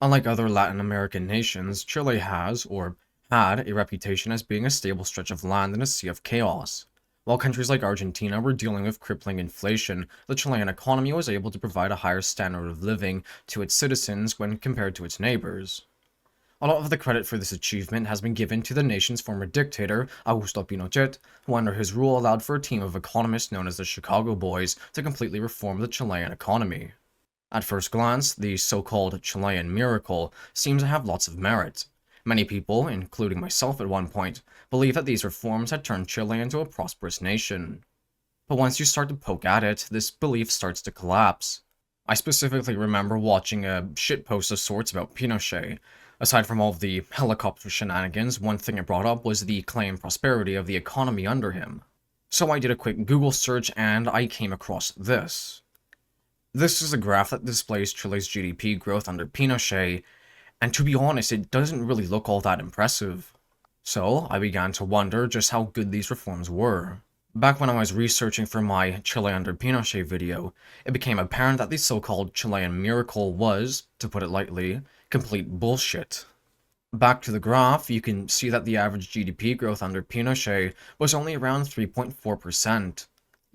Unlike other Latin American nations, Chile has, or had, a reputation as being a stable stretch of land in a sea of chaos. While countries like Argentina were dealing with crippling inflation, the Chilean economy was able to provide a higher standard of living to its citizens when compared to its neighbors. A lot of the credit for this achievement has been given to the nation's former dictator, Agusto Pinochet, who under his rule allowed for a team of economists known as the Chicago Boys to completely reform the Chilean economy. At first glance, the so-called Chilean miracle seems to have lots of merit. Many people, including myself at one point, believe that these reforms had turned Chile into a prosperous nation. But once you start to poke at it, this belief starts to collapse. I specifically remember watching a shitpost of sorts about Pinochet. Aside from all of the helicopter shenanigans, one thing it brought up was the claimed prosperity of the economy under him. So I did a quick Google search and I came across this. This is a graph that displays Chile's GDP growth under Pinochet, and to be honest, it doesn't really look all that impressive. So I began to wonder just how good these reforms were. Back when I was researching for my Chile under Pinochet video, it became apparent that the so-called Chilean miracle was, to put it lightly, complete bullshit. Back to the graph, you can see that the average GDP growth under Pinochet was only around 3.4%.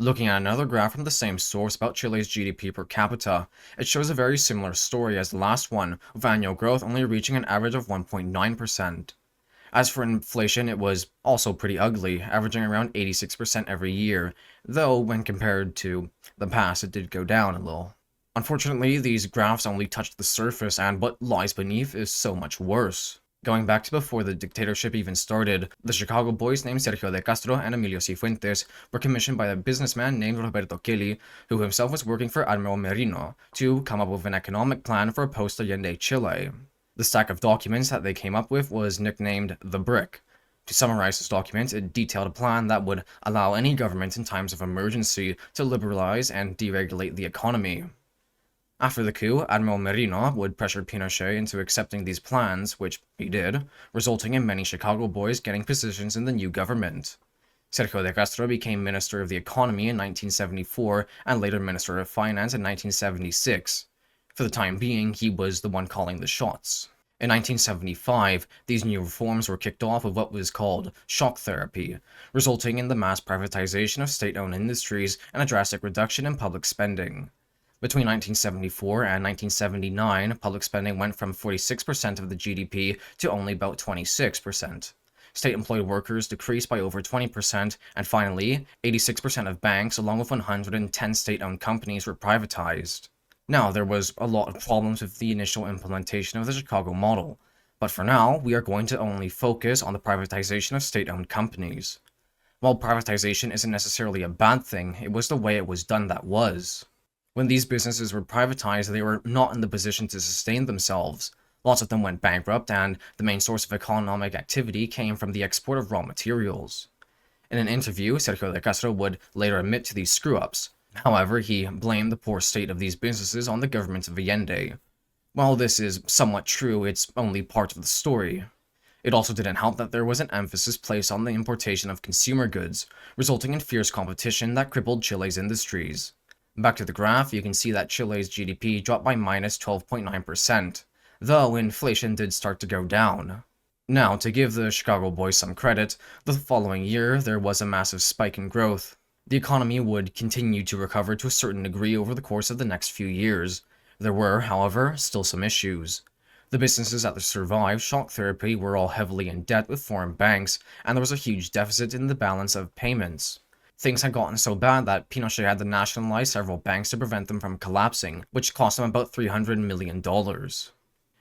Looking at another graph from the same source about Chile's GDP per capita, it shows a very similar story as the last one, with annual growth only reaching an average of 1.9%. As for inflation, it was also pretty ugly, averaging around 86% every year, though when compared to the past it did go down a little. Unfortunately, these graphs only touch the surface, and what lies beneath is so much worse. Going back to before the dictatorship even started, the Chicago Boys named Sergio de Castro and Emilio Cifuentes were commissioned by a businessman named Roberto Kelly, who himself was working for Admiral Merino, to come up with an economic plan for a post-Allende Chile. The stack of documents that they came up with was nicknamed The Brick. To summarize this document, it detailed a plan that would allow any government in times of emergency to liberalize and deregulate the economy. After the coup, Admiral Merino would pressure Pinochet into accepting these plans, which he did, resulting in many Chicago boys getting positions in the new government. Sergio de Castro became Minister of the Economy in 1974 and later Minister of Finance in 1976. For the time being, he was the one calling the shots. In 1975, these new reforms were kicked off with what was called shock therapy, resulting in the mass privatization of state-owned industries and a drastic reduction in public spending. Between 1974 and 1979, public spending went from 46% of the GDP to only about 26%. State-employed workers decreased by over 20%, and finally, 86% of banks along with 110 state-owned companies were privatized. Now, there was a lot of problems with the initial implementation of the Chicago model, but for now, we are going to only focus on the privatization of state-owned companies. While privatization isn't necessarily a bad thing, it was the way it was done that was. When these businesses were privatized, they were not in the position to sustain themselves. Lots of them went bankrupt, and the main source of economic activity came from the export of raw materials. In an interview, Sergio de Castro would later admit to these screw-ups. However, he blamed the poor state of these businesses on the government of Allende. While this is somewhat true, it's only part of the story. It also didn't help that there was an emphasis placed on the importation of consumer goods, resulting in fierce competition that crippled Chile's industries. Back to the graph, you can see that Chile's GDP dropped by minus 12.9%, though inflation did start to go down. Now, to give the Chicago Boys some credit, the following year there was a massive spike in growth. The economy would continue to recover to a certain degree over the course of the next few years. There were, however, still some issues. The businesses that survived shock therapy were all heavily in debt with foreign banks, and there was a huge deficit in the balance of payments. Things had gotten so bad that Pinochet had to nationalize several banks to prevent them from collapsing, which cost him about $300 million.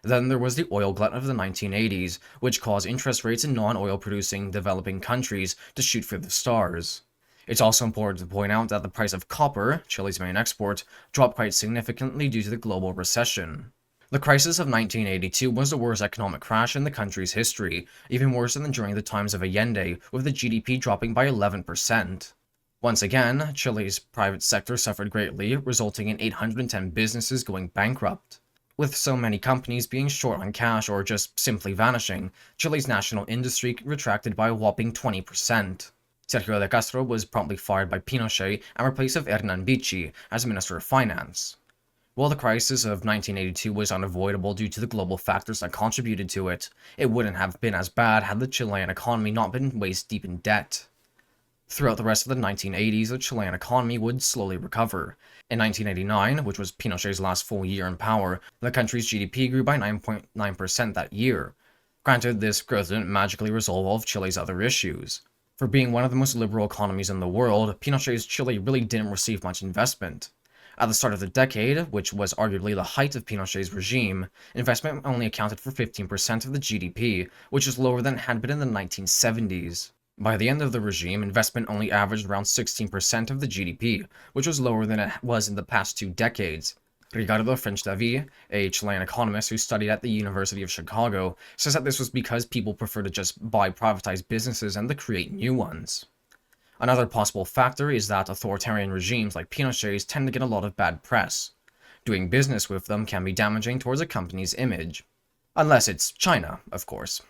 Then there was the oil glut of the 1980s, which caused interest rates in non-oil producing developing countries to shoot for the stars. It's also important to point out that the price of copper, Chile's main export, dropped quite significantly due to the global recession. The crisis of 1982 was the worst economic crash in the country's history, even worse than during the times of Allende, with the GDP dropping by 11%. Once again, Chile's private sector suffered greatly, resulting in 810 businesses going bankrupt. With so many companies being short on cash or just simply vanishing, Chile's national industry retracted by a whopping 20%. Sergio de Castro was promptly fired by Pinochet and replaced with Hernán Vichy as Minister of Finance. While the crisis of 1982 was unavoidable due to the global factors that contributed to it, it wouldn't have been as bad had the Chilean economy not been waist-deep in debt. Throughout the rest of the 1980s, the Chilean economy would slowly recover. In 1989, which was Pinochet's last full year in power, the country's GDP grew by 9.9% that year. Granted, this growth didn't magically resolve all of Chile's other issues. For being one of the most liberal economies in the world, Pinochet's Chile really didn't receive much investment. At the start of the decade, which was arguably the height of Pinochet's regime, investment only accounted for 15% of the GDP, which is lower than it had been in the 1970s. By the end of the regime, investment only averaged around 16% of the GDP, which was lower than it was in the past 2 decades. Ricardo French-David, a Chilean economist who studied at the University of Chicago, says that this was because people prefer to just buy privatized businesses and to create new ones. Another possible factor is that authoritarian regimes like Pinochet's tend to get a lot of bad press. Doing business with them can be damaging towards a company's image. Unless it's China, of course.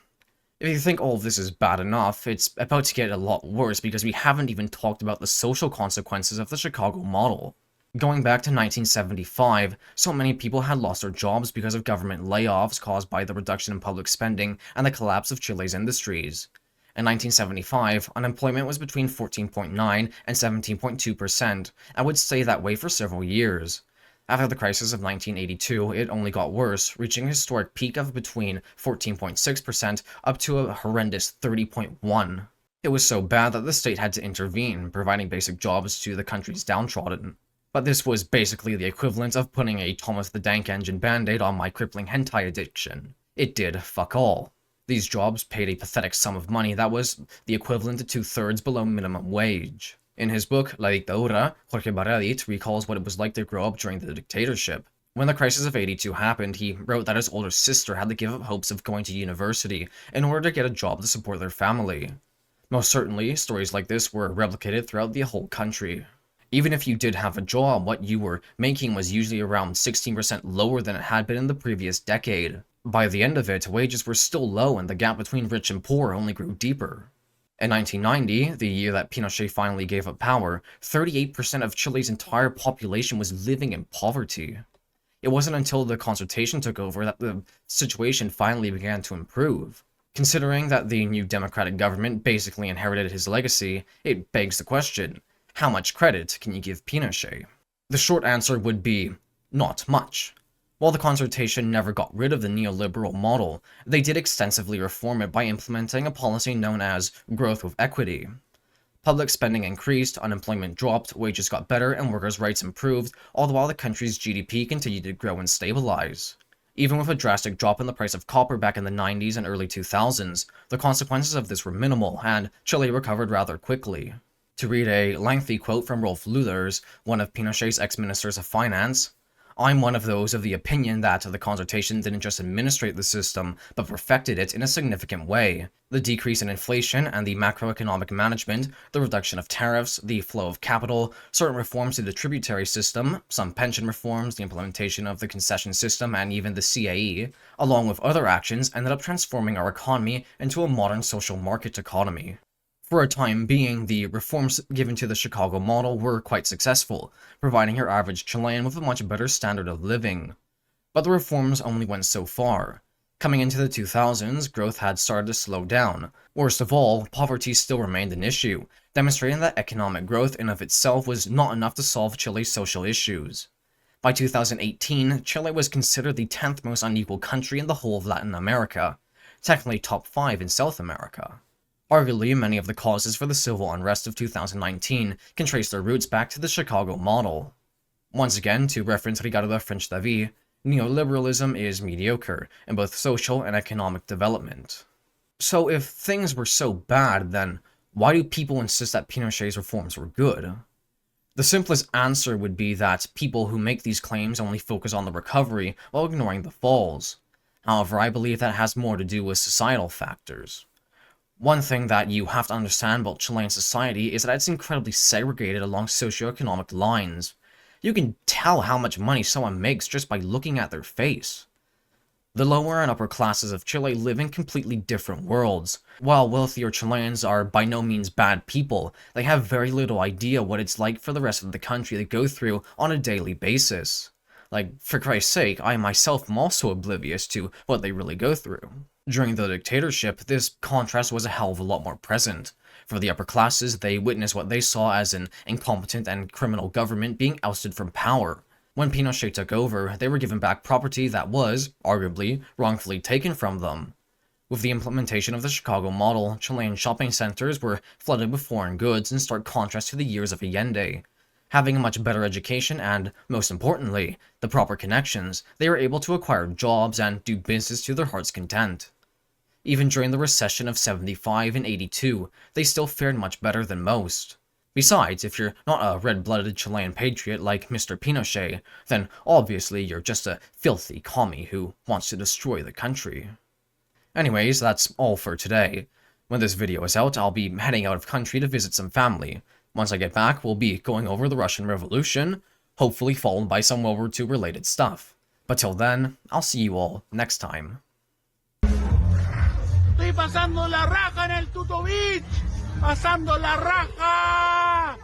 If you think all of this is bad enough, it's about to get a lot worse because we haven't even talked about the social consequences of the Chicago model. Going back to 1975, so many people had lost their jobs because of government layoffs caused by the reduction in public spending and the collapse of Chile's industries. In 1975, unemployment was between 14.9 and 17.2%, and would stay that way for several years. After the crisis of 1982, it only got worse, reaching a historic peak of between 14.6% up to a horrendous 30.1%. It was so bad that the state had to intervene, providing basic jobs to the country's downtrodden. But this was basically the equivalent of putting a Thomas the Tank Engine band-aid on my crippling hentai addiction. It did fuck all. These jobs paid a pathetic sum of money that was the equivalent to 2/3 below minimum wage. In his book, La Dictadura, Jorge Baradit recalls what it was like to grow up during the dictatorship. When the crisis of '82 happened, he wrote that his older sister had to give up hopes of going to university in order to get a job to support their family. Most certainly, stories like this were replicated throughout the whole country. Even if you did have a job, what you were making was usually around 16% lower than it had been in the previous decade. By the end of it, wages were still low and the gap between rich and poor only grew deeper. In 1990, the year that Pinochet finally gave up power, 38% of Chile's entire population was living in poverty. It wasn't until the consultation took over that the situation finally began to improve. Considering that the new democratic government basically inherited his legacy, it begs the question, how much credit can you give Pinochet? The short answer would be, not much. While the consultation never got rid of the neoliberal model, they did extensively reform it by implementing a policy known as growth with equity. Public spending increased, unemployment dropped, wages got better, and workers' rights improved, all the while the country's GDP continued to grow and stabilize. Even with a drastic drop in the price of copper back in the 90s and early 2000s, the consequences of this were minimal, and Chile recovered rather quickly. To read a lengthy quote from Rolf Luthers, one of Pinochet's ex-ministers of finance, I'm one of those of the opinion that the consultation didn't just administrate the system, but perfected it in a significant way. The decrease in inflation and the macroeconomic management, the reduction of tariffs, the flow of capital, certain reforms to the tributary system, some pension reforms, the implementation of the concession system, and even the CAE, along with other actions, ended up transforming our economy into a modern social market economy. For a time being, the reforms given to the Chicago model were quite successful, providing your average Chilean with a much better standard of living. But the reforms only went so far. Coming into the 2000s, growth had started to slow down. Worst of all, poverty still remained an issue, demonstrating that economic growth in of itself was not enough to solve Chile's social issues. By 2018, Chile was considered the 10th most unequal country in the whole of Latin America, technically top 5 in South America. Arguably, many of the causes for the civil unrest of 2019 can trace their roots back to the Chicago model. Once again, to reference Ricardo French-David, neoliberalism is mediocre in both social and economic development. So if things were so bad, then why do people insist that Pinochet's reforms were good? The simplest answer would be that people who make these claims only focus on the recovery while ignoring the falls. However, I believe that has more to do with societal factors. One thing that you have to understand about Chilean society is that it's incredibly segregated along socioeconomic lines. You can tell how much money someone makes just by looking at their face. The lower and upper classes of Chile live in completely different worlds. While wealthier Chileans are by no means bad people, they have very little idea what it's like for the rest of the country to go through on a daily basis. Like, for Christ's sake, I myself am also oblivious to what they really go through. During the dictatorship, this contrast was a hell of a lot more present. For the upper classes, they witnessed what they saw as an incompetent and criminal government being ousted from power. When Pinochet took over, they were given back property that was, arguably, wrongfully taken from them. With the implementation of the Chicago model, Chilean shopping centers were flooded with foreign goods in stark contrast to the years of Allende. Having a much better education and, most importantly, the proper connections, they were able to acquire jobs and do business to their heart's content. Even during the recession of 75 and 82, they still fared much better than most. Besides, if you're not a red-blooded Chilean patriot like Mr. Pinochet, then obviously you're just a filthy commie who wants to destroy the country. Anyways, that's all for today. When this video is out, I'll be heading out of country to visit some family. Once I get back, we'll be going over the Russian Revolution, hopefully followed by some World War II related stuff. But till then, I'll see you all next time. Estoy pasando la raja en el Tuto Beach. Pasando la raja.